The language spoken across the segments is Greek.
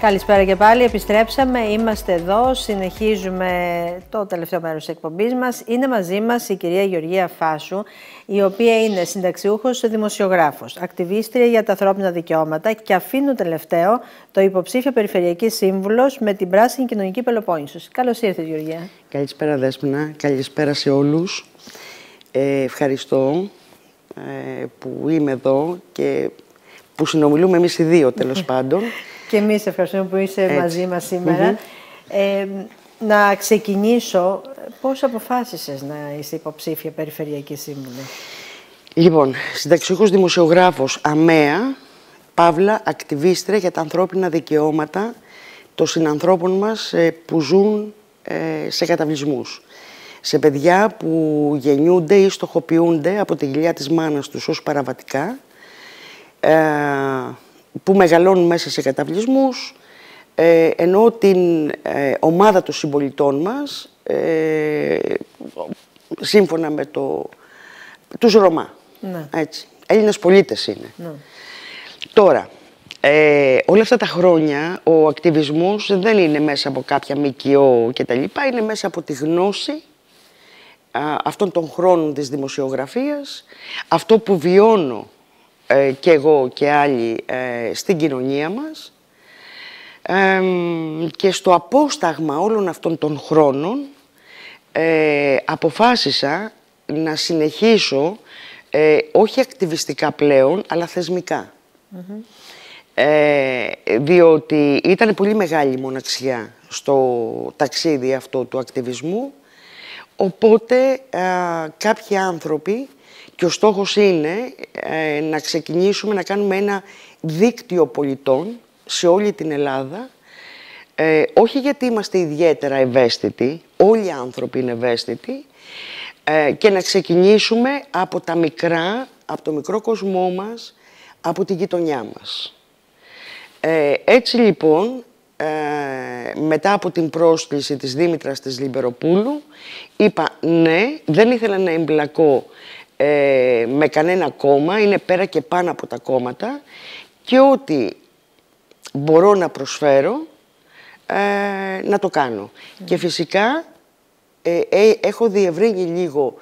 Καλησπέρα και πάλι, επιστρέψαμε, είμαστε εδώ, συνεχίζουμε το τελευταίο μέρος της εκπομπής μας. Είναι μαζί μας η κυρία Γεωργία Φάσου, η οποία είναι συνταξιούχος δημοσιογράφος, ακτιβίστρια για τα ανθρώπινα δικαιώματα και αφήνω τελευταίο το υποψήφιο περιφερειακή σύμβουλος με την Πράσινη Κοινωνική Πελοπόννησος. Καλώς ήρθες, Γεωργία. Καλησπέρα, Δέσποινα. Καλησπέρα σε όλους. Ευχαριστώ που είμαι εδώ και που συνομιλούμε εμείς οι δύο, τέλος πάντων. Και εμείς ευχαριστούμε που είσαι μαζί μας σήμερα. Να ξεκινήσω, πώς αποφάσισες να είσαι υποψήφια περιφερειακή σύμβουλο? Λοιπόν, συνταξιούχος δημοσιογράφος ΑΜΕΑ, παύλα ακτιβίστρια για τα ανθρώπινα δικαιώματα των συνανθρώπων μας που ζουν σε καταβλισμούς. Σε παιδιά που γεννιούνται ή στοχοποιούνται από τη γυλιά της μάνας τους ως παραβατικά, που μεγαλώνουν μέσα σε καταβλισμούς, ενώ την ομάδα των συμπολιτών μας, σύμφωνα με τους Ρωμά. Ναι. Έτσι. Έλληνες πολίτες είναι. Ναι. Τώρα, όλα αυτά τα χρόνια ο ακτιβισμός δεν είναι μέσα από κάποια ΜΚΟ και τα λοιπά, είναι μέσα από τη γνώση αυτών των χρόνων της δημοσιογραφίας, αυτό που βιώνω και εγώ και άλλοι στην κοινωνία μας, και στο απόσταγμα όλων αυτών των χρόνων αποφάσισα να συνεχίσω όχι ακτιβιστικά πλέον, αλλά θεσμικά. Διότι ήταν πολύ μεγάλη μοναξιά στο ταξίδι αυτό του ακτιβισμού, οπότε κάποιοι άνθρωποι, και ο στόχος είναι να ξεκινήσουμε να κάνουμε ένα δίκτυο πολιτών σε όλη την Ελλάδα, όχι γιατί είμαστε ιδιαίτερα ευαίσθητοι, όλοι οι άνθρωποι είναι ευαίσθητοι, και να ξεκινήσουμε από τα μικρά, από το μικρό κοσμό μας, από τη γειτονιά μας. Έτσι λοιπόν, μετά από την πρόσκληση της Δήμητρας της Λιμπεροπούλου, είπα ναι, δεν ήθελα να εμπλακώ με κανένα κόμμα, είναι πέρα και πάνω από τα κόμματα, και ό,τι μπορώ να προσφέρω να το κάνω. Και φυσικά έχω διευρύνει λίγο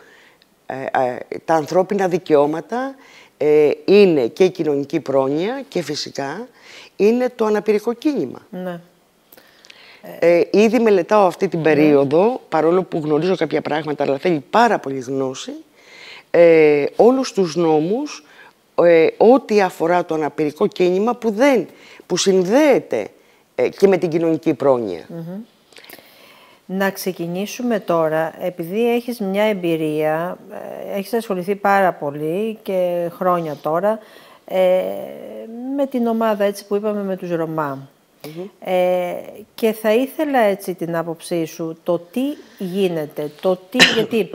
τα ανθρώπινα δικαιώματα, είναι και η κοινωνική πρόνοια και φυσικά είναι το αναπηρικό κίνημα. Ναι. Ήδη μελετάω αυτή την περίοδο, παρόλο που γνωρίζω κάποια πράγματα, αλλά θέλει πάρα πολύ γνώση, όλους τους νόμους, ό,τι αφορά το αναπηρικό κίνημα που συνδέεται και με την κοινωνική πρόνοια. Να ξεκινήσουμε τώρα, επειδή έχεις μια εμπειρία, έχεις ασχοληθεί πάρα πολύ και χρόνια τώρα με την ομάδα, έτσι που είπαμε, με τους Ρωμά. Και θα ήθελα έτσι την άποψή σου, το τι γίνεται, γιατί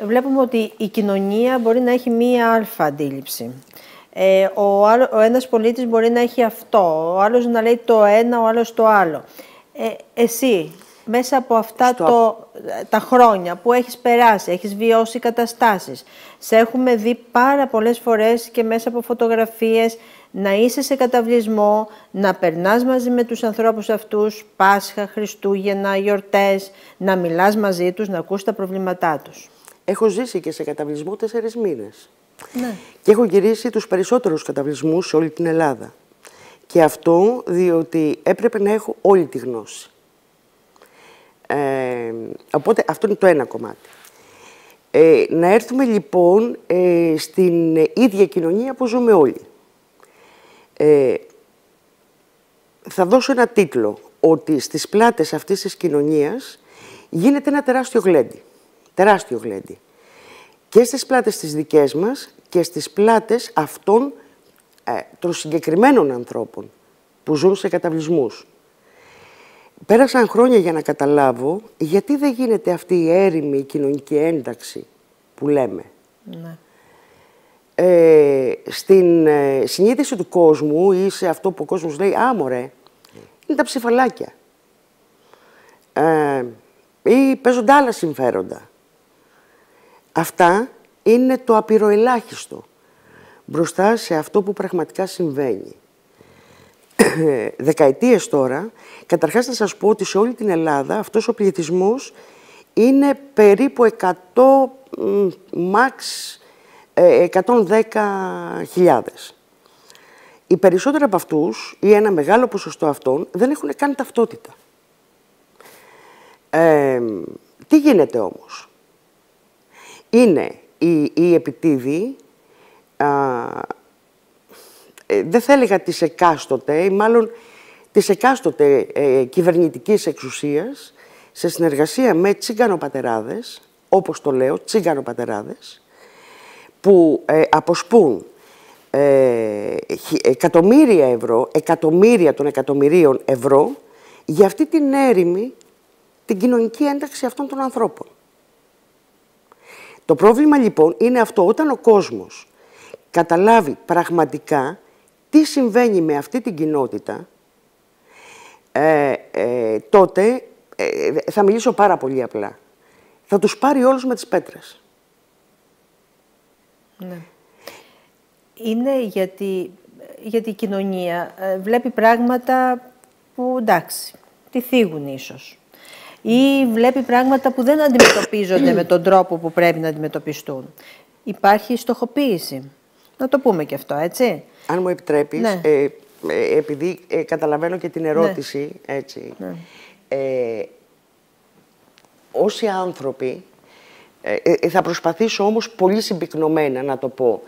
βλέπουμε ότι η κοινωνία μπορεί να έχει μία αλφα αντίληψη. Ο ένας πολίτης μπορεί να έχει αυτό, ο άλλος να λέει το ένα, ο άλλος το άλλο. Εσύ, μέσα από αυτά τα χρόνια που έχεις περάσει, έχεις βιώσει καταστάσεις, σε έχουμε δει πάρα πολλές φορές και μέσα από φωτογραφίες να είσαι σε καταβλισμό, να περνάς μαζί με τους ανθρώπους αυτούς, Πάσχα, Χριστούγεννα, γιορτές, να μιλάς μαζί τους, να ακούς τα προβλήματά τους. Έχω ζήσει και σε καταβλισμό 4 μήνες. Ναι. Και έχω γυρίσει τους περισσότερους καταβλισμούς σε όλη την Ελλάδα. Και αυτό διότι έπρεπε να έχω όλη τη γνώση. Οπότε αυτό είναι το ένα κομμάτι. Να έρθουμε λοιπόν στην ίδια κοινωνία που ζούμε όλοι. Θα δώσω ένα τίτλο, ότι στις πλάτες αυτής της κοινωνίας γίνεται ένα τεράστιο γλέντι. Τεράστιο γλέντι. Και στις πλάτες τις δικές μας και στις πλάτες αυτών των συγκεκριμένων ανθρώπων που ζουν σε καταβλισμούς. Πέρασαν χρόνια για να καταλάβω γιατί δεν γίνεται αυτή η έρημη κοινωνική ένταξη που λέμε. Ναι. Στην συνείδηση του κόσμου ή σε αυτό που ο κόσμος λέει «Α, μωρέ, είναι τα ψηφαλάκια». Ή παίζονται άλλα συμφέροντα. Αυτά είναι το απειροελάχιστο μπροστά σε αυτό που πραγματικά συμβαίνει. δεκαετίες τώρα, καταρχάς να σας πω ότι σε όλη την Ελλάδα αυτός ο πληθυσμός είναι περίπου 100, max 110.000. Οι περισσότεροι από αυτούς, ή ένα μεγάλο ποσοστό αυτών, δεν έχουν καν ταυτότητα. Τι γίνεται όμως? Είναι οι επιτίδιοι, δεν θα έλεγα της εκάστοτε, ή μάλλον της εκάστοτε κυβερνητικής εξουσίας, σε συνεργασία με τσιγκανοπατεράδες, όπως το λέω, τσιγκανοπατεράδες, που αποσπούν εκατομμύρια ευρώ, εκατομμύρια των εκατομμυρίων ευρώ, για αυτή την έρημη, την κοινωνική ένταξη αυτών των ανθρώπων. Το πρόβλημα λοιπόν είναι αυτό, όταν ο κόσμος καταλάβει πραγματικά τι συμβαίνει με αυτή την κοινότητα, τότε θα μιλήσω πάρα πολύ απλά. Θα τους πάρει όλους με τις πέτρες. Ναι. Είναι γιατί η κοινωνία βλέπει πράγματα που εντάξει, τη θίγουν ίσως. Ή βλέπει πράγματα που δεν αντιμετωπίζονται με τον τρόπο που πρέπει να αντιμετωπιστούν. Υπάρχει στοχοποίηση. Να το πούμε και αυτό, έτσι. Αν μου επιτρέπεις, ναι. Επειδή καταλαβαίνω και την ερώτηση, ναι. Έτσι. Ναι. Όσοι άνθρωποι, θα προσπαθήσω όμως πολύ συμπυκνωμένα να το πω,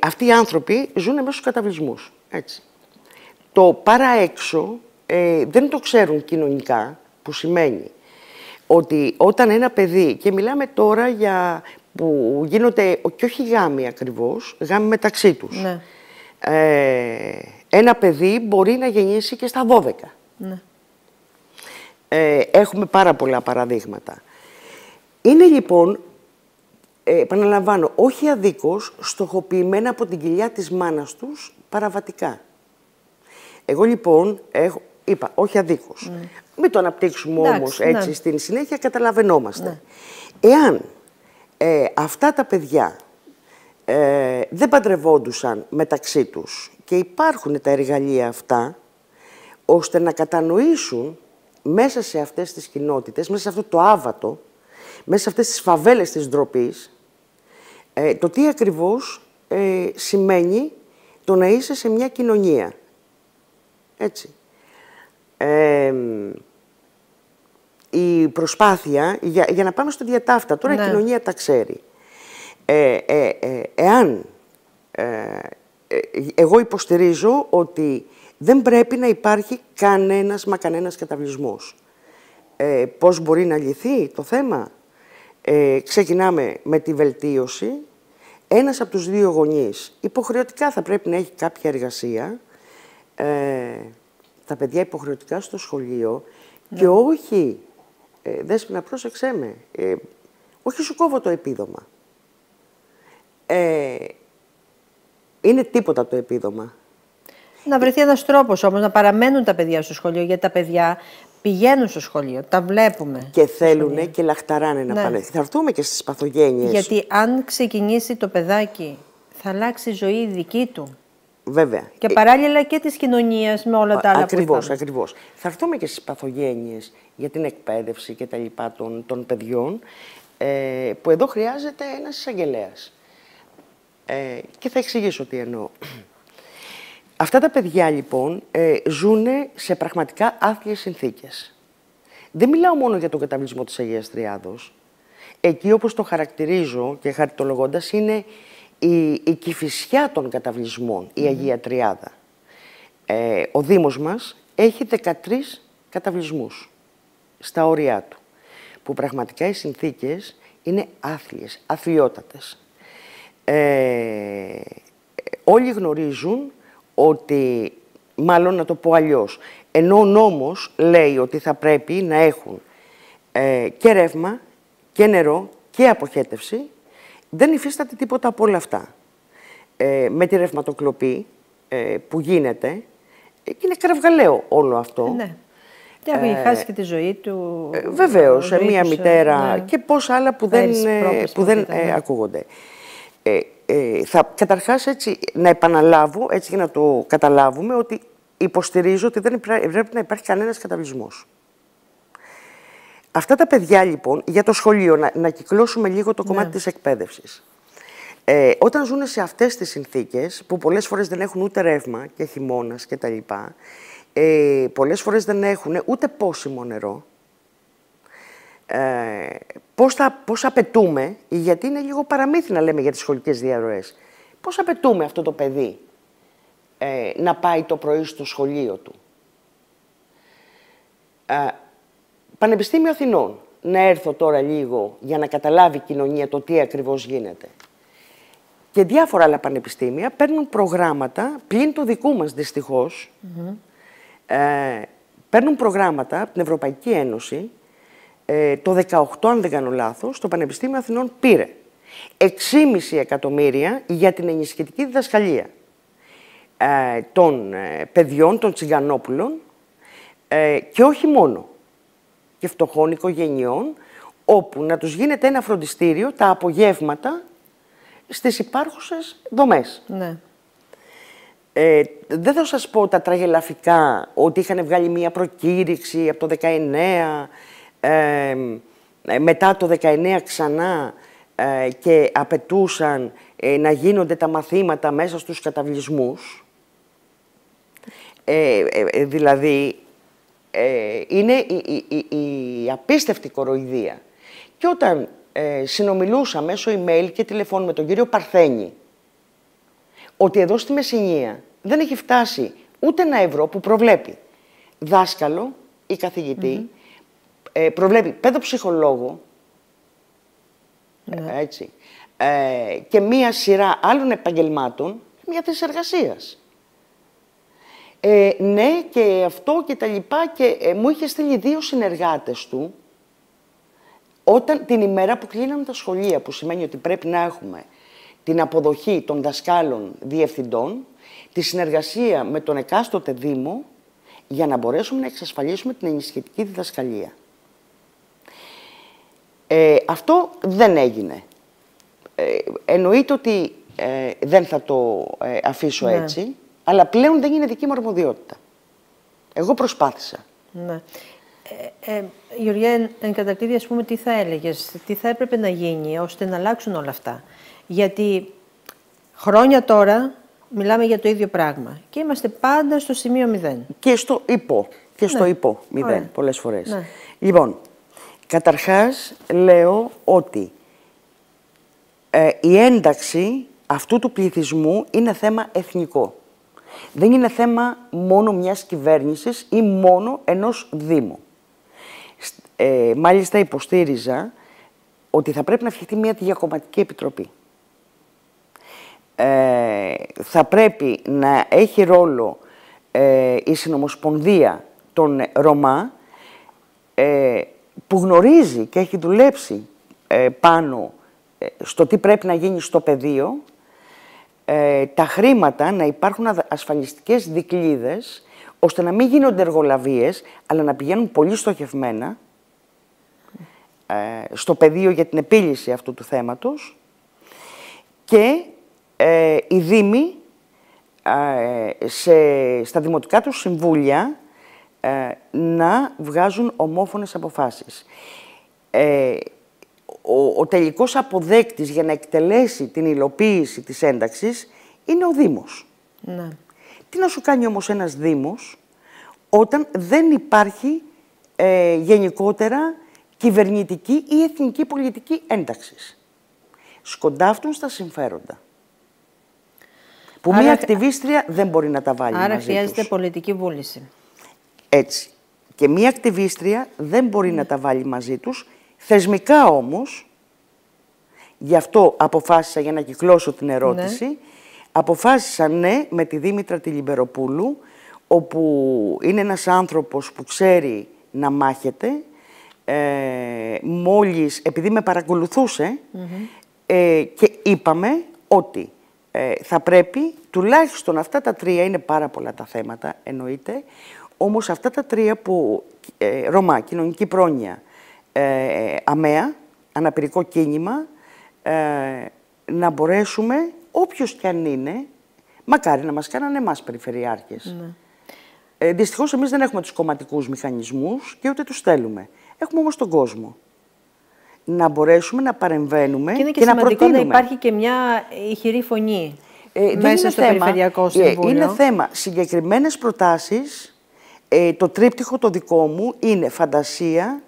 αυτοί οι άνθρωποι ζουν μέσα στους καταβλισμούς, έτσι. Το παραέξω δεν το ξέρουν κοινωνικά, που σημαίνει ότι όταν ένα παιδί, και μιλάμε τώρα για που γίνονται και όχι γάμοι ακριβώς, γάμοι μεταξύ τους. Ναι. Ένα παιδί μπορεί να γεννήσει και στα 12. Ναι. Έχουμε πάρα πολλά παραδείγματα. Είναι λοιπόν, επαναλαμβάνω, όχι αδίκως, στοχοποιημένα από την κοιλιά της μάνας τους παραβατικά. Εγώ λοιπόν είπα, όχι αδίκως. Μην το αναπτύξουμε όμως έτσι, ναι. Στην συνέχεια καταλαβαίνόμαστε. Ναι. Εάν αυτά τα παιδιά δεν παντρευόντουσαν μεταξύ τους και υπάρχουν τα εργαλεία αυτά, ώστε να κατανοήσουν μέσα σε αυτές τις κοινότητες, μέσα σε αυτό το άβατο, μέσα σε αυτές τις φαβέλες της ντροπής, το τι ακριβώς σημαίνει το να είσαι σε μια κοινωνία. Έτσι. Η προσπάθεια, για να πάμε στο διατάφτα, τώρα ναι. Η κοινωνία τα ξέρει. Εάν εγώ υποστηρίζω ότι δεν πρέπει να υπάρχει κανένας καταβλισμός. Πώς μπορεί να λυθεί το θέμα? Ξεκινάμε με τη βελτίωση. Ένας από τους δύο γονείς υποχρεωτικά θα πρέπει να έχει κάποια εργασία. Τα παιδιά υποχρεωτικά στο σχολείο. Ναι. Και όχι, Δέσποινα, πρόσεξέ με, όχι σου κόβω το επίδομα. Είναι τίποτα το επίδομα. Να βρεθεί ένας τρόπος όμως να παραμένουν τα παιδιά στο σχολείο, γιατί τα παιδιά πηγαίνουν στο σχολείο, τα βλέπουμε. Και θέλουν και λαχταράνε να πάνε. Θα έρθουμε και στις παθογένειες. Γιατί αν ξεκινήσει το παιδάκι, θα αλλάξει η ζωή δική του. Βέβαια. Και παράλληλα και της κοινωνίας με όλα τα άλλα που είπαμε. Ακριβώς. Θα έρθουμε και στις παθογένειες για την εκπαίδευση και τα λοιπά των παιδιών, που εδώ χρειάζεται ένας εισαγγελέας. Και θα εξηγήσω τι εννοώ. Αυτά τα παιδιά λοιπόν ζουν σε πραγματικά άθλιες συνθήκες. Δεν μιλάω μόνο για τον καταβλισμό της Αγίας Τριάδος. Εκεί όπως το χαρακτηρίζω και χαριτολογώντας είναι η Κηφισιά των καταβλισμών, η Αγία Τριάδα. Ο Δήμος μας έχει 13 καταβλισμούς στα όρια του, που πραγματικά οι συνθήκες είναι άθλιες, αθλιότατες. Όλοι γνωρίζουν ότι, μάλλον να το πω αλλιώς, ενώ ο νόμος λέει ότι θα πρέπει να έχουν και ρεύμα και νερό και αποχέτευση, δεν υφίσταται τίποτα από όλα αυτά. Με τη ρευματοκλοπή που γίνεται, είναι κραυγαλαίο όλο αυτό. Ναι. Και έχει χάσει και τη ζωή του. Βεβαίως, μία μητέρα, ναι. Και πόσα άλλα που δεν ακούγονται. Καταρχάς, έτσι, να επαναλάβω, έτσι για να το καταλάβουμε, ότι υποστηρίζω ότι δεν πρέπει να υπάρχει κανένας καταβλισμός. Αυτά τα παιδιά, λοιπόν, για το σχολείο, να κυκλώσουμε λίγο το κομμάτι της εκπαίδευσης. Όταν ζουν σε αυτές τις συνθήκες, που πολλές φορές δεν έχουν ούτε ρεύμα και χειμώνας και τα λοιπά, πολλές φορές δεν έχουν ούτε πόσιμο νερό, πώς απαιτούμε, γιατί είναι λίγο παραμύθι να λέμε για τις σχολικές διαρροές, πώς απαιτούμε αυτό το παιδί να πάει το πρωί στο σχολείο του. Πανεπιστήμιο Αθηνών, να έρθω τώρα λίγο για να καταλάβει η κοινωνία το τι ακριβώς γίνεται. Και διάφορα άλλα πανεπιστήμια παίρνουν προγράμματα, πλην του δικού μας δυστυχώς, παίρνουν προγράμματα από την Ευρωπαϊκή Ένωση. Το 18, αν δεν κάνω λάθος, το Πανεπιστήμιο Αθηνών πήρε 6,5 εκατομμύρια για την ενισχυτική διδασκαλία των παιδιών, των τσιγκανόπουλων, και όχι μόνο, και φτωχών οικογενειών, όπου να τους γίνεται ένα φροντιστήριο τα απογεύματα στις υπάρχουσες δομές. Ναι. Δεν θα σας πω τα τραγελαφικά, ότι είχαν βγάλει μία προκήρυξη από το 19, μετά το 19 ξανά, και απαιτούσαν να γίνονται τα μαθήματα μέσα στους καταβλισμούς. Δηλαδή, είναι η απίστευτη κοροϊδία. Και όταν συνομιλούσα μέσω email και τηλεφώνου με τον κύριο Παρθένη, ότι εδώ στη Μεσσηνία δεν έχει φτάσει ούτε ένα ευρώ που προβλέπει δάσκαλο ή καθηγητή, προβλέπει παιδοψυχολόγο, έτσι, και μία σειρά άλλων επαγγελμάτων για θέσεις εργασίας. Ναι, και αυτό και τα λοιπά, και μου είχε στείλει 2 συνεργάτες του, όταν την ημέρα που κλείναμε τα σχολεία, που σημαίνει ότι πρέπει να έχουμε την αποδοχή των δασκάλων διευθυντών, τη συνεργασία με τον εκάστοτε Δήμο, για να μπορέσουμε να εξασφαλίσουμε την ενισχυτική διδασκαλία. Αυτό δεν έγινε. Εννοείται ότι δεν θα το αφήσω έτσι, αλλά πλέον δεν είναι δική μου αρμοδιότητα. Εγώ προσπάθησα. Ναι. Γεωργία, εν κατακλείδη, ας πούμε, τι θα έλεγες, τι θα έπρεπε να γίνει ώστε να αλλάξουν όλα αυτά? Γιατί χρόνια τώρα μιλάμε για το ίδιο πράγμα και είμαστε πάντα στο σημείο 0. Και στο υπό, στο υπό 0 πολλές φορές. Ναι. Λοιπόν, καταρχάς λέω ότι η ένταξη αυτού του πληθυσμού είναι θέμα εθνικό. Δεν είναι θέμα μόνο μιας κυβέρνησης ή μόνο ενός Δήμου. Μάλιστα υποστήριζα ότι θα πρέπει να φτιαχτεί μια διακομματική επιτροπή. Θα πρέπει να έχει ρόλο η Συνομοσπονδία των Ρωμά, που γνωρίζει και έχει δουλέψει πάνω στο τι πρέπει να γίνει στο πεδίο, τα χρήματα να υπάρχουν ασφαλιστικές δικλείδες, ώστε να μην γίνονται εργολαβίες, αλλά να πηγαίνουν πολύ στοχευμένα στο πεδίο για την επίλυση αυτού του θέματος, και οι Δήμοι στα δημοτικά τους συμβούλια να βγάζουν ομόφωνες αποφάσεις. Ο τελικός αποδέκτης για να εκτελέσει την υλοποίηση της ένταξης είναι ο Δήμος. Ναι. Τι να σου κάνει όμως ένας Δήμος όταν δεν υπάρχει γενικότερα κυβερνητική ή εθνική πολιτική ένταξης? Σκοντάφτουν στα συμφέροντα. Που μία ακτιβίστρια δεν μπορεί να τα βάλει μαζί τους. Άρα χρειάζεται πολιτική βούληση. Έτσι. Και μία ακτιβίστρια δεν μπορεί να τα βάλει μαζί τους. Θεσμικά όμως, γι' αυτό αποφάσισα, για να κυκλώσω την ερώτηση, αποφάσισα ναι με τη Δήμητρα τη Λιμπεροπούλου, όπου είναι ένας άνθρωπος που ξέρει να μάχεται, μόλις, επειδή με παρακολουθούσε, και είπαμε ότι θα πρέπει τουλάχιστον αυτά τα 3, είναι πάρα πολλά τα θέματα, εννοείται, όμως αυτά τα 3 που Ρωμά, κοινωνική πρόνοια, ΑΜΕΑ, αναπηρικό κίνημα, να μπορέσουμε, όποιος κι αν είναι, μακάρι να μας κάνανε εμάς περιφερειάρχες. Ναι. Δυστυχώς εμείς δεν έχουμε τους κομματικούς μηχανισμούς και ούτε τους θέλουμε. Έχουμε όμως τον κόσμο. Να μπορέσουμε να παρεμβαίνουμε και, και να προτείνουμε. Να υπάρχει και μια ηχηρή φωνή μέσα στο Περιφερειακό Συμβούλιο. Είναι θέμα συγκεκριμένες προτάσεις. Το τρίπτυχο το δικό μου είναι φαντασία,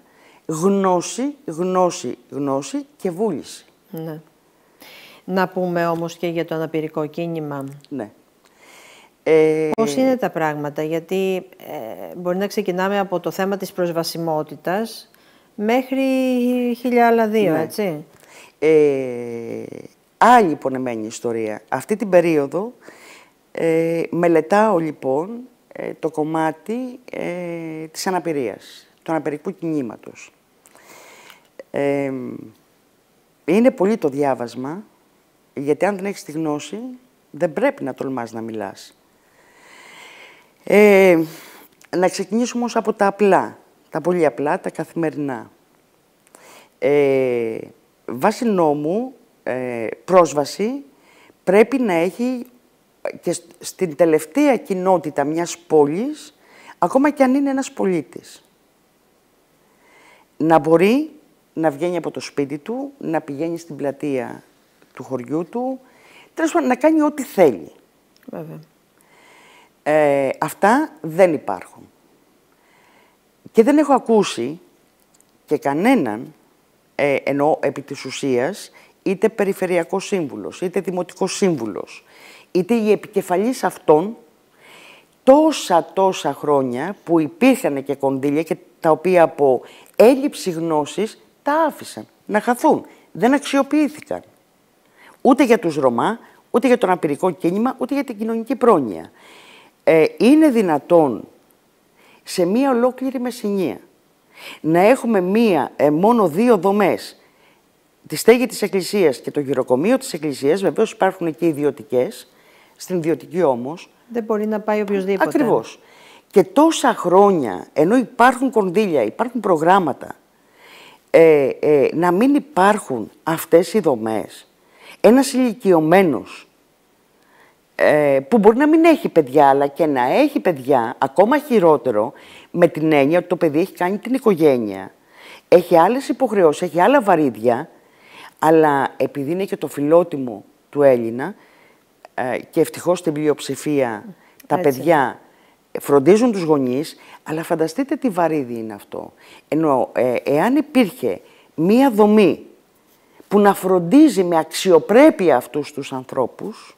γνώση, γνώση, γνώση και βούληση. Ναι. Να πούμε όμως και για το αναπηρικό κίνημα. Ναι. Πώς είναι τα πράγματα, γιατί μπορεί να ξεκινάμε από το θέμα της προσβασιμότητας μέχρι χίλια άλλα δύο, ναι. Έτσι. Άλλη πονεμένη ιστορία. Αυτή την περίοδο μελετάω λοιπόν το κομμάτι της αναπηρίας, του αναπηρικού κινήματος. Είναι πολύ το διάβασμα, γιατί αν δεν έχεις τη γνώση, δεν πρέπει να τολμάς να μιλάς. Να ξεκινήσουμε όμως από τα απλά, τα πολύ απλά, τα καθημερινά. Βάσει νόμου, πρόσβαση πρέπει να έχει και στην τελευταία κοινότητα μιας πόλης, ακόμα και αν είναι ένας πολίτης. Να μπορεί να βγαίνει από το σπίτι του, να πηγαίνει στην πλατεία του χωριού του, τέλος πάντων να κάνει ό,τι θέλει. Βέβαια. Αυτά δεν υπάρχουν. Και δεν έχω ακούσει και κανέναν, ενώ επί της ουσίας, είτε περιφερειακός σύμβουλος, είτε δημοτικός σύμβουλος, είτε η επικεφαλής αυτών, τόσα χρόνια που υπήρχαν και κονδύλια και τα οποία από έλλειψη γνώσης τα άφησαν να χαθούν. Δεν αξιοποιήθηκαν. Ούτε για τους Ρωμά, ούτε για το αναπηρικό κίνημα, ούτε για την κοινωνική πρόνοια. Είναι δυνατόν σε μία ολόκληρη Μεσσηνία να έχουμε μόνο δύο δομές, τη στέγη της Εκκλησίας και το γυροκομείο της Εκκλησίας, βεβαίως υπάρχουν και ιδιωτικές, στην ιδιωτική όμως... Δεν μπορεί να πάει οποιοσδήποτε. Ακριβώς. Και τόσα χρόνια, ενώ υπάρχουν κονδύλια, υπάρχουν προγράμματα, να μην υπάρχουν αυτές οι δομές. Ένας ηλικιωμένος, που μπορεί να μην έχει παιδιά, αλλά και να έχει παιδιά, ακόμα χειρότερο, με την έννοια ότι το παιδί έχει κάνει την οικογένεια, έχει άλλες υποχρεώσεις, έχει άλλα βαρύδια, αλλά επειδή είναι και το φιλότιμο του Έλληνα, και ευτυχώς στην πλειοψηφία τα παιδιά φροντίζουν τους γονείς, αλλά φανταστείτε τι βαρύδι είναι αυτό. Ενώ εάν υπήρχε μία δομή που να φροντίζει με αξιοπρέπεια αυτούς τους ανθρώπους,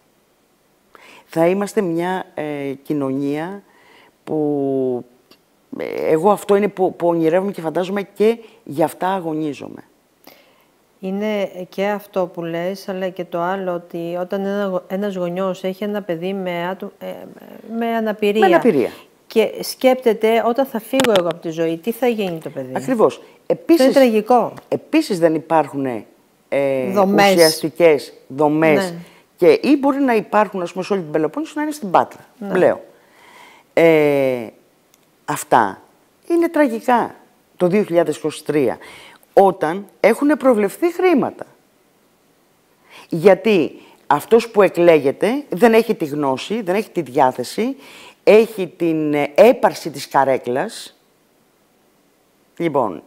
θα είμαστε μια κοινωνία που εγώ αυτό είναι που ονειρεύομαι και φαντάζομαι και γι' αυτά αγωνίζομαι. Είναι και αυτό που λες, αλλά και το άλλο ότι όταν ένας γονιός έχει ένα παιδί με αναπηρία, και σκέπτεται όταν θα φύγω εγώ από τη ζωή, τι θα γίνει το παιδί. Ακριβώς. Επίσης, είναι τραγικό. Επίσης δεν υπάρχουν ουσιαστικές δομές, ναι. Και ή μπορεί να υπάρχουν, ας πούμε, σε όλη την Πελοπόννησο, να είναι στην Πάτρα, ναι. Πλέον. Αυτά είναι τραγικά το 2023, όταν έχουν προβλεφθεί χρήματα. Γιατί αυτός που εκλέγεται δεν έχει τη γνώση, δεν έχει τη διάθεση, έχει την έπαρση της καρέκλας. Λοιπόν,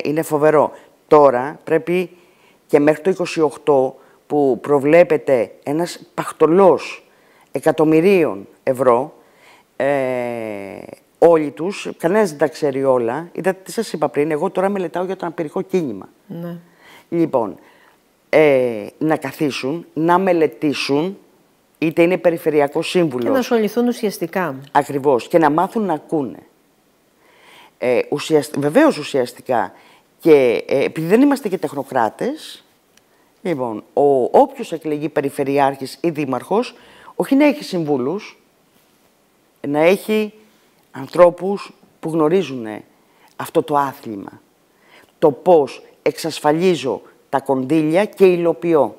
είναι φοβερό. Τώρα πρέπει και μέχρι το 28 που προβλέπεται ένας παχτολός εκατομμυρίων ευρώ, όλοι τους, κανένας δεν τα ξέρει όλα. Είδατε τι σας είπα πριν, εγώ τώρα μελετάω για το αναπηρικό κίνημα. Ναι. Λοιπόν, να καθίσουν, να μελετήσουν, είτε είναι περιφερειακό σύμβουλος. Και να ασχοληθούν ουσιαστικά. Ακριβώς, και να μάθουν να ακούνε. Βεβαίως ουσιαστικά, και επειδή δεν είμαστε και τεχνοκράτες, λοιπόν, όποιος εκλεγεί περιφερειάρχης ή δήμαρχος, όχι να έχει συμβούλους, να έχει ανθρώπους που γνωρίζουν αυτό το άθλημα. Το πώς εξασφαλίζω τα κονδύλια και υλοποιώ.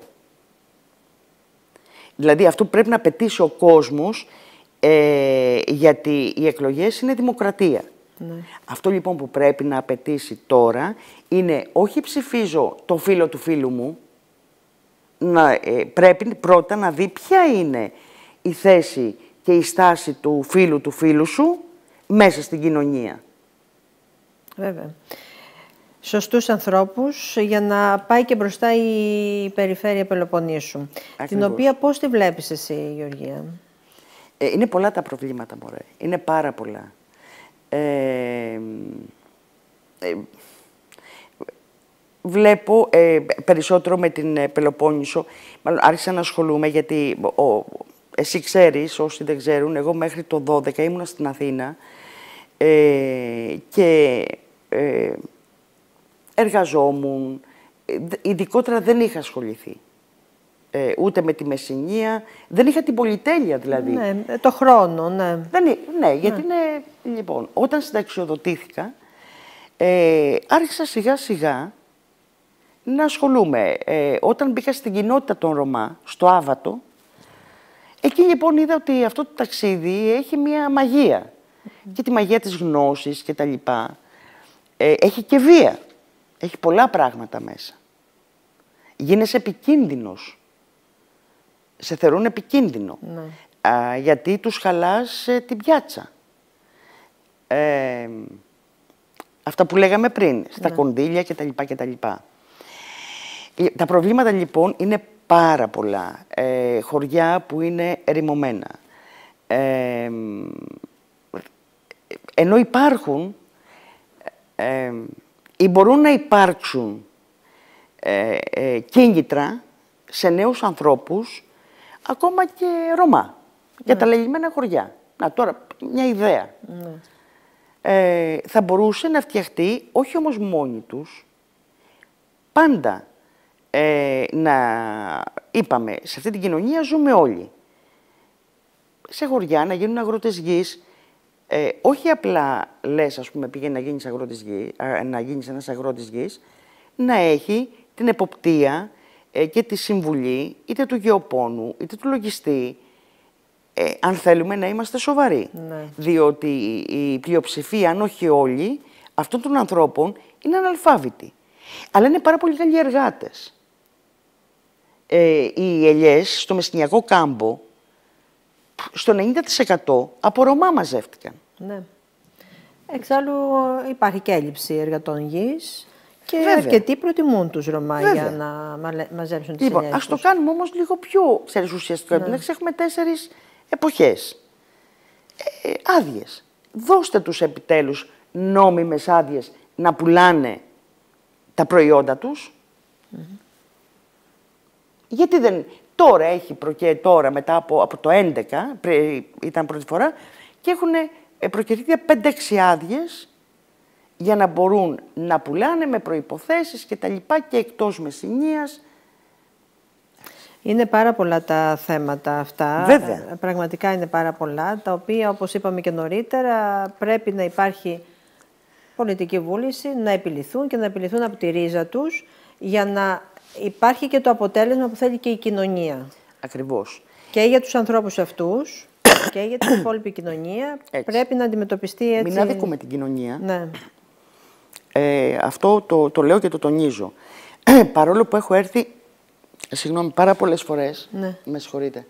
Δηλαδή αυτό που πρέπει να απαιτήσει ο κόσμος, γιατί οι εκλογές είναι δημοκρατία. Ναι. Αυτό λοιπόν που πρέπει να απαιτήσει τώρα είναι όχι ψηφίζω το φίλο του φίλου μου, πρέπει πρώτα να δει ποια είναι η θέση και η στάση του φίλου σου μέσα στην κοινωνία. Βέβαια. Σωστούς ανθρώπους για να πάει και μπροστά η περιφέρεια Πελοποννήσου. Ακριβώς. Την οποία πώς τη βλέπεις εσύ, Γεωργία? Είναι πολλά τα προβλήματα, μωρέ. Είναι πάρα πολλά. Βλέπω περισσότερο με την Πελοπόννησο, μάλλον άρχισα να ασχολούμαι γιατί εσύ ξέρεις, όσοι δεν ξέρουν, εγώ μέχρι το 12 ήμουνα στην Αθήνα και εργαζόμουν, ειδικότερα δεν είχα ασχοληθεί. Ούτε με τη Μεσσηνία, δεν είχα την πολυτέλεια δηλαδή. Ναι, το χρόνο, ναι. Ναι, γιατί είναι, λοιπόν, όταν συνταξιοδοτήθηκα, άρχισα σιγά σιγά να ασχολούμαι. Όταν μπήκα στην κοινότητα των Ρωμά, στο Άβατο, εκεί λοιπόν είδα ότι αυτό το ταξίδι έχει μία μαγεία. Και τη μαγεία της γνώσης και τα λοιπά. Έχει και βία. Έχει πολλά πράγματα μέσα. Γίνεσαι επικίνδυνος. Σε θεωρούν επικίνδυνο. Ναι. Γιατί τους χαλάς την πιάτσα. Αυτά που λέγαμε πριν, στα κονδύλια κτλ. Τα προβλήματα λοιπόν είναι πάρα πολλά. Χωριά που είναι ερημωμένα. Ενώ υπάρχουν ή μπορούν να υπάρξουν κίνητρα σε νέους ανθρώπους, ακόμα και Ρωμά, για τα λεγόμενα χωριά. Να, τώρα, μια ιδέα. Θα μπορούσε να φτιαχτεί, όχι όμως μόνοι τους, πάντα είπαμε, σε αυτή την κοινωνία ζούμε όλοι. Σε χωριά να γίνουν αγρότες γης, όχι απλά λες, ας πούμε, πήγαινε να γίνεις αγρότης γης, να γίνεις ένας αγρότης γης, να έχει την εποπτεία και τη συμβουλή, είτε του γεωπόνου, είτε του λογιστή, αν θέλουμε να είμαστε σοβαροί. Ναι. Διότι η πλειοψηφία, αν όχι όλοι, αυτών των ανθρώπων είναι αναλφάβητοι. Αλλά είναι πάρα πολύ καλοί εργάτες. Οι ελιές στο Μεσσηνιακό κάμπο, στο 90% από Ρωμά μαζεύτηκαν. Ναι. Εξάλλου υπάρχει και έλλειψη εργατών γης και βέβαια, αρκετοί προτιμούν τους Ρωμά για να μαζέψουν τις ελιές τους. Ας το κάνουμε όμως λίγο πιο ουσιαστικό. Ναι. Έχουμε 4 εποχές. Άδειες. Δώστε τους επιτέλους νόμιμες άδειες να πουλάνε τα προϊόντα τους. Γιατί δεν... Τώρα έχει τώρα μετά από το 2011, ήταν πρώτη φορά, και έχουν προκριθεί 5-6 άδειες για να μπορούν να πουλάνε με προϋποθέσεις και τα λοιπά και εκτός Μεσσηνίας. Είναι πάρα πολλά τα θέματα αυτά. Βέβαια. Πραγματικά είναι πάρα πολλά, τα οποία, όπως είπαμε και νωρίτερα, πρέπει να υπάρχει πολιτική βούληση, να επιληθούν και να επιληθούν από τη ρίζα τους, για να υπάρχει και το αποτέλεσμα που θέλει και η κοινωνία. Ακριβώς. Και για τους ανθρώπους αυτούς και για την υπόλοιπη κοινωνία πρέπει να αντιμετωπιστεί έτσι. Μην αδικούμε την κοινωνία. Ναι. Αυτό το λέω και το τονίζω. Παρόλο που έχω έρθει, πάρα πολλές φορές, ναι, με συγχωρείτε.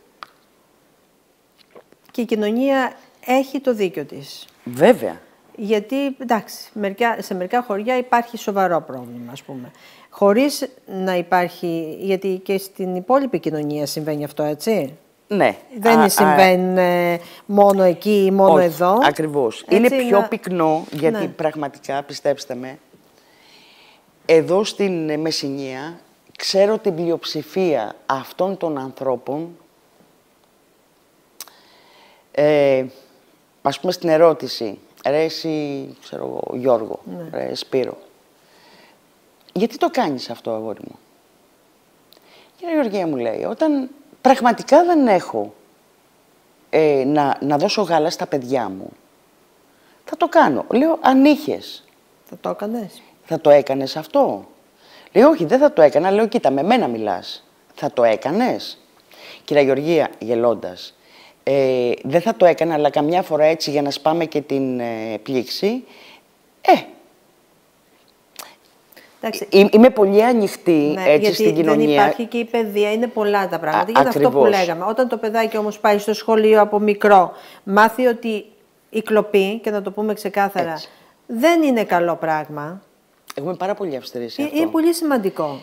Και η κοινωνία έχει το δίκιο της. Βέβαια. Γιατί, εντάξει, σε μερικά χωριά υπάρχει σοβαρό πρόβλημα, ας πούμε. Χωρίς να υπάρχει, γιατί και στην υπόλοιπη κοινωνία συμβαίνει αυτό, έτσι. Ναι. Δεν συμβαίνει μόνο εκεί ή μόνο εδώ. Ακριβώς. Έτσι, είναι πιο πυκνό, γιατί ναι, πραγματικά, πιστέψτε με, εδώ στην Μεσσηνία, ξέρω την πλειοψηφία αυτών των ανθρώπων, ας πούμε στην ερώτηση, ρε εσύ, ξέρω εγώ, Γιώργο, ναι, ρε Σπύρο, γιατί το κάνεις αυτό, αγόρι μου? Και η Γεωργία μου λέει, όταν πραγματικά δεν έχω να δώσω γάλα στα παιδιά μου, θα το κάνω. Λέω, αν είχες. Θα το έκανες? Θα το έκανες αυτό? Λέει, όχι, δεν θα το έκανα. Λέω, κοίτα, με μένα μιλάς. Θα το έκανες? Κυρία Γεωργία, γελώντας, δεν θα το έκανα, αλλά καμιά φορά έτσι για να σπάμε και την πλήξη. Είμαι πολύ ανοιχτή έτσι, στην κοινωνία. Δεν υπάρχει και η παιδεία, είναι πολλά τα πράγματα. Είναι αυτό που λέγαμε. Όταν το παιδάκι όμως πάει στο σχολείο από μικρό, μάθει ότι η κλοπή, και να το πούμε ξεκάθαρα, έτσι, δεν είναι καλό πράγμα. Εγώ είμαι πάρα πολύ αυστηρή σε αυτό. Είναι πολύ σημαντικό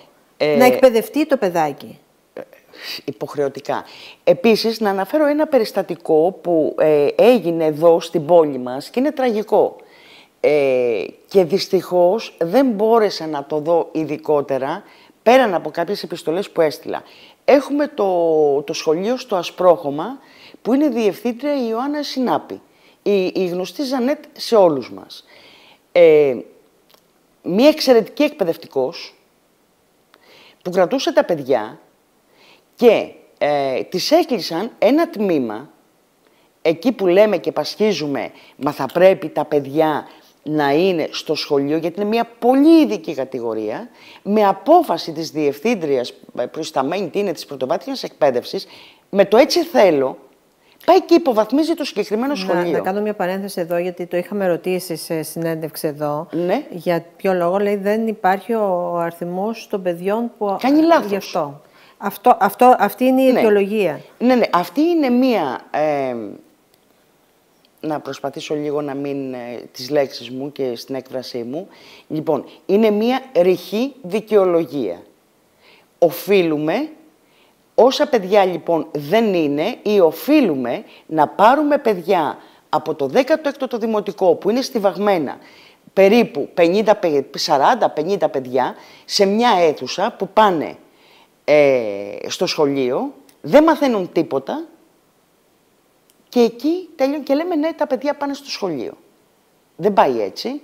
να εκπαιδευτεί το παιδάκι. Υποχρεωτικά. Επίσης, να αναφέρω ένα περιστατικό που έγινε εδώ στην πόλη μας και είναι τραγικό. Και δυστυχώς δεν μπόρεσα να το δω ειδικότερα, πέραν από κάποιες επιστολές που έστειλα. Έχουμε το σχολείο στο Ασπρόχωμα, που είναι διευθύντρια η Ιωάννα Συνάπη, η γνωστή Ζανέτ σε όλους μας. Μία εξαιρετική εκπαιδευτικός, που κρατούσε τα παιδιά και τις έκλεισαν ένα τμήμα, εκεί που λέμε και πασχίζουμε, μα θα πρέπει τα παιδιά να είναι στο σχολείο, γιατί είναι μια πολύ ειδική κατηγορία, με απόφαση της διευθύντριας προϊσταμένη της πρωτοβάθμιας εκπαίδευσης, με το έτσι θέλω, πάει και υποβαθμίζει το συγκεκριμένο σχολείο. Να κάνω μια παρένθεση εδώ, γιατί το είχαμε ρωτήσει σε συνέντευξη εδώ. Ναι. Για ποιο λόγο, λέει, δεν υπάρχει ο αριθμός των παιδιών που... Κάνει λάθος. Γι' αυτή είναι η αιτιολογία. Ναι, αυτή είναι μία... να προσπαθήσω λίγο να μην τις λέξεις μου και στην έκφρασή μου. Λοιπόν, είναι μία ρηχή δικαιολογία. Οφείλουμε, όσα παιδιά λοιπόν δεν είναι, ή οφείλουμε να πάρουμε παιδιά από το 16ο δημοτικό, που είναι στιβαγμένα περίπου 40-50 παιδιά, σε μια αίθουσα που πάνε στο σχολείο, δεν μαθαίνουν τίποτα, και εκεί τέλειωνε και λέμε ναι, τα παιδιά πάνε στο σχολείο. Δεν πάει έτσι.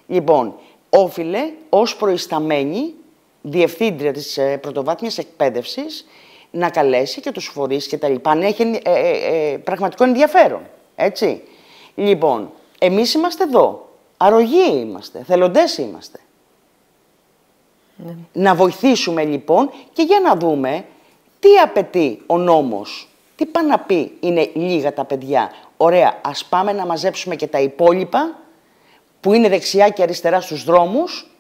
Λοιπόν, όφιλε ως προϊσταμένη διευθύντρια της πρωτοβάθμιας εκπαίδευσης να καλέσει και τους φορείς και τα λοιπά. Αν έχει πραγματικό ενδιαφέρον. Έτσι. Λοιπόν, εμείς είμαστε εδώ. Αρρωγοί είμαστε. Θελοντές είμαστε. Ναι. Να βοηθήσουμε λοιπόν και για να δούμε τι απαιτεί ο νόμος. Τι πάει να πει, είναι λίγα τα παιδιά. Ωραία, ας πάμε να μαζέψουμε και τα υπόλοιπα που είναι δεξιά και αριστερά στους δρόμους,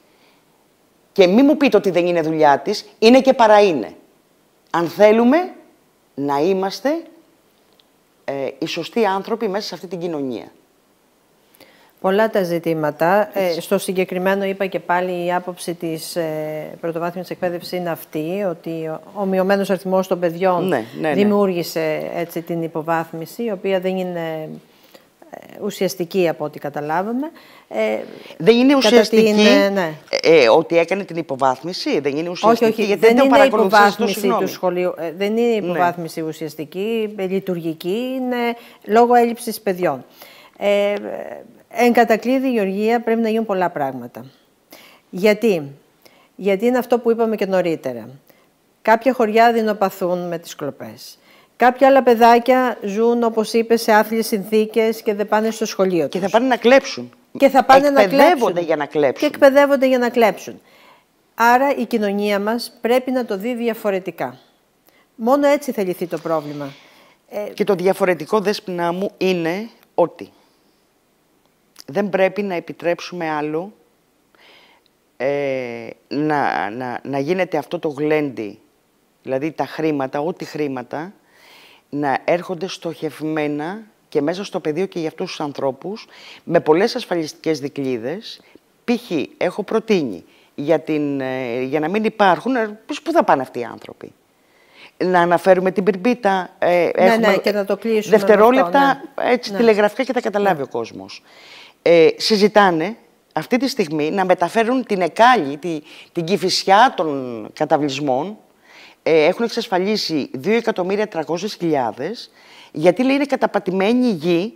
και μη μου πείτε ότι δεν είναι δουλειά της, είναι και παρά είναι. Αν θέλουμε να είμαστε οι σωστοί άνθρωποι μέσα σε αυτή την κοινωνία. Πολλά τα ζητήματα. Στο συγκεκριμένο είπα και πάλι η άποψη της πρωτοβάθμιας εκπαίδευσης είναι αυτή, ότι ο μειωμένος αριθμός των παιδιών δημιούργησε έτσι την υποβάθμιση, η οποία δεν είναι ουσιαστική από ό,τι καταλάβαμε. Δεν είναι ουσιαστική ότι έκανε την υποβάθμιση, δεν είναι ουσιαστική, όχι, γιατί δεν είναι υποβάθμιση του σχολείου, δεν είναι υποβάθμιση ουσιαστική, λειτουργική, είναι λόγω έλλειψης παιδιών. Εν κατακλείδη, Γεωργία, πρέπει να γίνουν πολλά πράγματα. Γιατί είναι αυτό που είπαμε και νωρίτερα. Κάποια χωριά δεινοπαθούν με τις κλοπές. Κάποια άλλα παιδάκια ζουν, όπως είπε, σε άθλιες συνθήκες και δεν πάνε στο σχολείο τους. Και θα πάνε να κλέψουν. Και θα πάνε να κλέψουν. Για να κλέψουν. Και εκπαιδεύονται για να κλέψουν. Άρα η κοινωνία μας πρέπει να το δει διαφορετικά. Μόνο έτσι θα λυθεί το πρόβλημα. Και το διαφορετικό, Δέσποινα μου, είναι ότι δεν πρέπει να επιτρέψουμε άλλο να γίνεται αυτό το γλέντι, δηλαδή τα χρήματα, ό,τι χρήματα, να έρχονται στοχευμένα και μέσα στο πεδίο και για αυτούς τους ανθρώπους, με πολλές ασφαλιστικές δικλείδες. Π.χ. έχω προτείνει για να μην υπάρχουν, πού θα πάνε αυτοί οι άνθρωποι. Να αναφέρουμε την πυρμπίτα, έχουμε και να το κλείσουμε δευτερόλεπτα, έτσι, τηλεγραφικά, και θα καταλάβει ο κόσμος. Συζητάνε αυτή τη στιγμή να μεταφέρουν την εκάλη, την Κηφισιά των καταβλισμών. Έχουν εξασφαλίσει 2.300.000, γιατί λέει είναι καταπατημένη γη,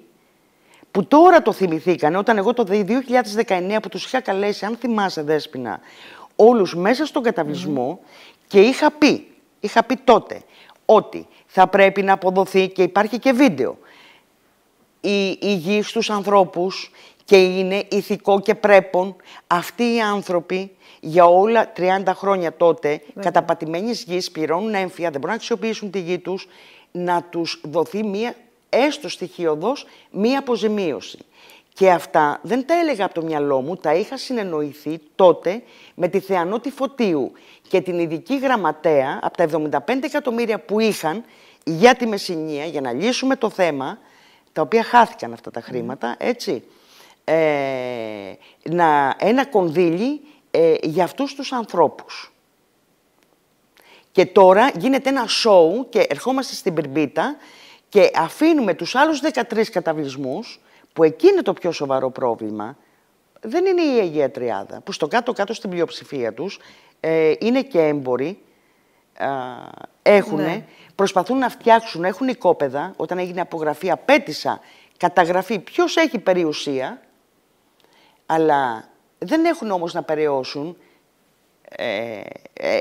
που τώρα το θυμηθήκανε, όταν εγώ το 2019 που τους είχα καλέσει, αν θυμάσαι, Δέσποινα, όλους μέσα στον καταβλισμό, και είχα πει τότε ότι θα πρέπει να αποδοθεί, και υπάρχει και βίντεο, η γη στους ανθρώπους, και είναι ηθικό και πρέπον αυτοί οι άνθρωποι για όλα 30 χρόνια τότε καταπατημένης γης, πληρώνουν έμφυα, δεν μπορούν να αξιοποιήσουν τη γη τους, να τους δοθεί μία, έστω στοιχειοδός, μία αποζημίωση. Και αυτά δεν τα έλεγα από το μυαλό μου, τα είχα συνεννοηθεί τότε με τη Θεανότη Φωτίου και την ειδική γραμματέα από τα 75 εκατομμύρια που είχαν για τη Μεσσηνία, για να λύσουμε το θέμα, τα οποία χάθηκαν αυτά τα χρήματα, έτσι, ένα κονδύλι για αυτούς τους ανθρώπους. Και τώρα γίνεται ένα σόου και ερχόμαστε στην Πυρμπίτα και αφήνουμε τους άλλους 13 καταβλισμούς, που εκεί είναι το πιο σοβαρό πρόβλημα. Δεν είναι η Αγία Τριάδα, που στο κάτω-κάτω στην πλειοψηφία τους είναι και έμποροι, προσπαθούν να φτιάξουν, έχουν οικόπεδα. Όταν έγινε απογραφή, απέτησα καταγραφή ποιος έχει περιουσία, αλλά δεν έχουν όμως να περαιώσουν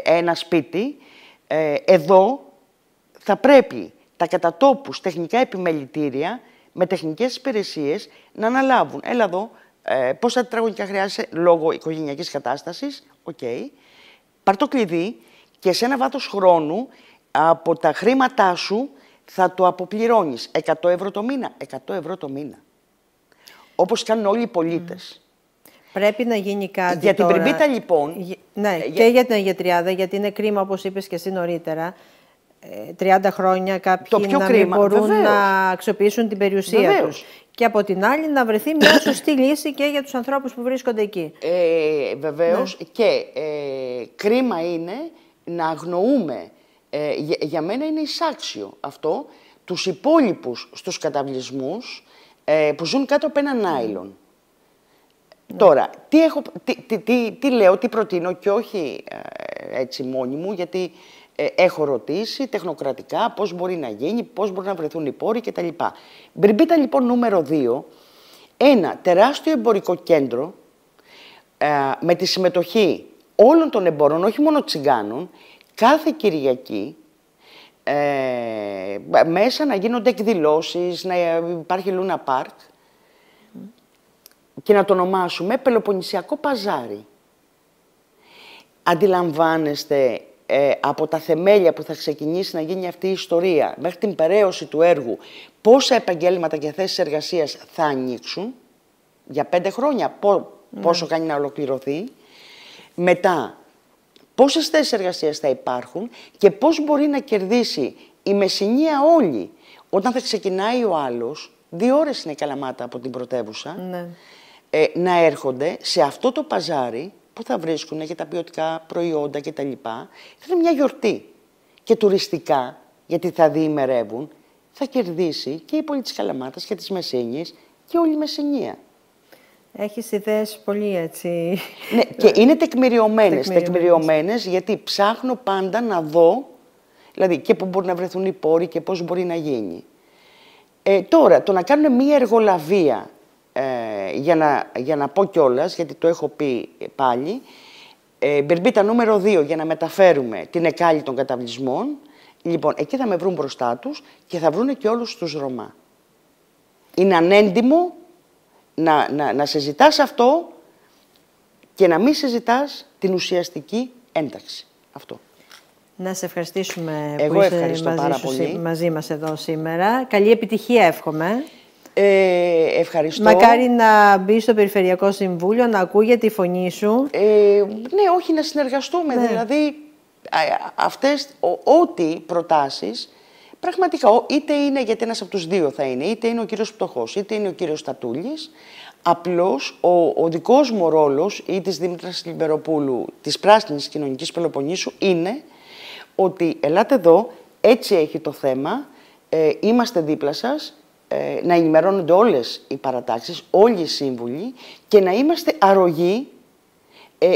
ένα σπίτι. Εδώ θα πρέπει τα κατατόπους τεχνικά επιμελητήρια με τεχνικές υπηρεσίες να αναλάβουν. Έλα εδώ, πόσα τετραγωνικά χρειάζεσαι λόγω οικογενειακής κατάστασης, πάρ' το κλειδί και σε ένα βάθος χρόνου από τα χρήματά σου θα το αποπληρώνεις. 100 ευρώ το μήνα, 100 ευρώ το μήνα. Όπως κάνουν όλοι οι πολίτες. Πρέπει να γίνει κάτι για την τώρα. Πυρμπίτα, λοιπόν. Ναι, και για την Αγία Τριάδα, γιατί είναι κρίμα, όπως είπες και εσύ νωρίτερα, 30 χρόνια κάποιοι μην μπορούν να αξιοποιήσουν την περιουσία τους. Και από την άλλη να βρεθεί μια σωστή λύση και για τους ανθρώπους που βρίσκονται εκεί. Βεβαίως. Ναι. Και κρίμα είναι να αγνοούμε, για μένα είναι εισάξιο αυτό, τους υπόλοιπους στους καταβλισμούς που ζουν κάτω από ένα νάιλον. Ναι. Τώρα, τι λέω, τι προτείνω και όχι έτσι μόνη μου, γιατί έχω ρωτήσει τεχνοκρατικά πώς μπορεί να γίνει, πώς μπορούν να βρεθούν οι πόροι κτλ. Πυρμπίτα, λοιπόν, νούμερο 2, ένα τεράστιο εμπορικό κέντρο με τη συμμετοχή όλων των εμπόρων, όχι μόνο τσιγκάνων, κάθε Κυριακή μέσα να γίνονται εκδηλώσεις, να υπάρχει Λούνα Πάρκ και να το ονομάσουμε Πελοποννησιακό Παζάρι. Αντιλαμβάνεστε από τα θεμέλια που θα ξεκινήσει να γίνει αυτή η ιστορία μέχρι την περαίωση του έργου πόσα επαγγέλματα και θέσεις εργασίας θα ανοίξουν για 5 χρόνια, πόσο κάνει να ολοκληρωθεί, μετά πόσες θέσεις εργασίας θα υπάρχουν και πώς μπορεί να κερδίσει η Μεσσηνία όλη όταν θα ξεκινάει ο άλλος, 2 ώρες είναι η Καλαμάτα από την πρωτεύουσα, να έρχονται σε αυτό το παζάρι που θα βρίσκουν και τα ποιοτικά προϊόντα κτλ. Θα είναι μια γιορτή. Και τουριστικά, γιατί θα διημερεύουν, θα κερδίσει και η πόλη της Καλαμάτας και της Μεσσήνης και όλη η Μεσσηνία. Έχεις ιδέες πολύ έτσι. Ναι, και είναι τεκμηριωμένες, γιατί ψάχνω πάντα να δω, δηλαδή και πού μπορεί να βρεθούν οι πόροι και πώς μπορεί να γίνει. Τώρα, το να κάνουν μια εργολαβία, για να πω κιόλας, γιατί το έχω πει πάλι, Πυρμπίτα νούμερο 2, για να μεταφέρουμε την εκάλη των καταβλισμών, λοιπόν, εκεί θα με βρουν μπροστά τους και θα βρούνε και όλους τους Ρωμά. Είναι ανέντιμο να συζητάς αυτό και να μην συζητάς την ουσιαστική ένταξη. Αυτό. Να σε ευχαριστήσουμε που είσαι μαζί μας εδώ σήμερα. Καλή επιτυχία εύχομαι. Ευχαριστώ. Μακάρι να μπει στο Περιφερειακό Συμβούλιο, να ακούγεται η φωνή σου. Ναι, όχι, να συνεργαστούμε. Ναι. Δηλαδή, αυτές, ό,τι προτάσεις, πραγματικά, είτε είναι, γιατί ένας από τους δύο θα είναι, είτε είναι ο κύριος Πτωχός, είτε είναι ο κύριος Στατούλης, απλώς ο δικός μου ρόλος ή της Δήμητρας Λιμπεροπούλου, της Πράσινης Κοινωνικής Πελοποννήσου, είναι ότι ελάτε εδώ, έτσι έχει το θέμα, είμαστε δίπλα σας, να ενημερώνονται όλες οι παρατάξεις, όλοι οι σύμβουλοι και να είμαστε αρρωγοί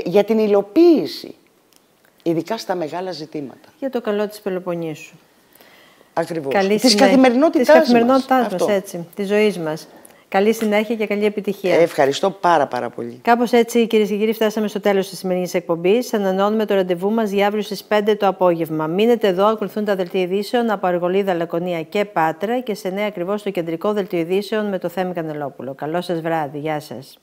για την υλοποίηση, ειδικά στα μεγάλα ζητήματα. Για το καλό της Πελοποννήσου. Ακριβώς. Της καθημερινότητάς μας, έτσι, της ζωής μας. Καλή συνέχεια και καλή επιτυχία. Ευχαριστώ πάρα πολύ. Κάπως έτσι, κυρίες και κύριοι, φτάσαμε στο τέλος της σημερινής εκπομπής. Ανανεώνουμε το ραντεβού μας για αύριο στις 5 το απόγευμα. Μείνετε εδώ, ακολουθούν τα δελτία ειδήσεων από Αργολίδα, Λακωνία και Πάτρα και σε 9 ακριβώς το κεντρικό δελτίο ειδήσεων με το Θέμη Κανελόπουλο. Καλό σας βράδυ. Γεια σας.